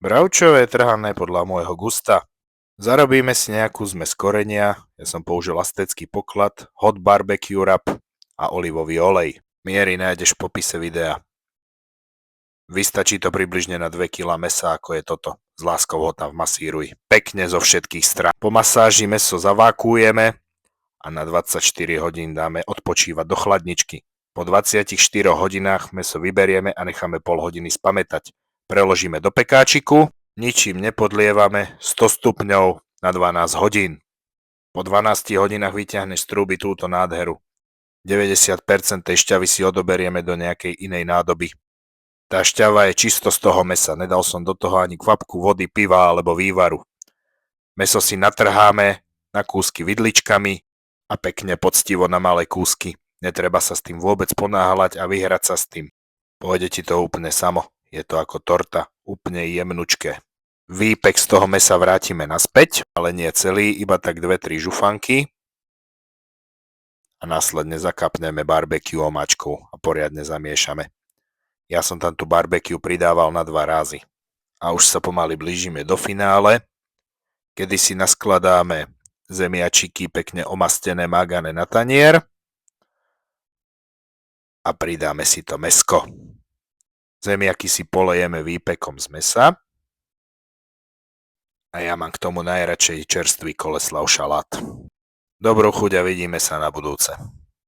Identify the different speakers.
Speaker 1: Bravčové trhané podľa môjho gusta. Zarobíme si nejakú zmes korenia, ja som použil astecký poklad, hot barbecue wrap a olivový olej. Miery nájdeš v popise videa. Vystačí to približne na 2 kg mesa, ako je toto. S láskou ho tam vmasíruj. Pekne zo všetkých strán. Po masáži meso zavákujeme a na 24 hodín dáme odpočívať do chladničky. Po 24 hodinách meso vyberieme a necháme pol hodiny spamätať. Preložíme do pekáčiku, ničím nepodlievame, 100 stupňov na 12 hodín. Po 12 hodinách vyťahneš z trúby túto nádheru. 90% tej šťavy si odoberieme do nejakej inej nádoby. Tá šťava je čisto z toho mesa, nedal som do toho ani kvapku vody, piva alebo vývaru. Meso si natrháme na kúsky vidličkami a pekne poctivo na malé kúsky. Netreba sa s tým vôbec ponáhľať a vyhrať sa s tým. Pôjde ti to úplne samo, je to ako torta, úplne jemnučké. Výpek z toho mesa vrátime naspäť, ale nie celý, iba tak 2-3 žufanky. A následne zakapneme barbecue omáčkou a poriadne zamiešame. Ja som tam tú barbecue pridával na 2 razy. A už sa pomaly blížime do finále, kedy si naskladáme zemiačiky pekne omastené mágané na tanier a pridáme si to mäsko. Zemiaky si polejeme výpekom z mesa a ja mám k tomu najradšej čerstvý koleslav šalát. Dobrú chuť a vidíme sa na budúce.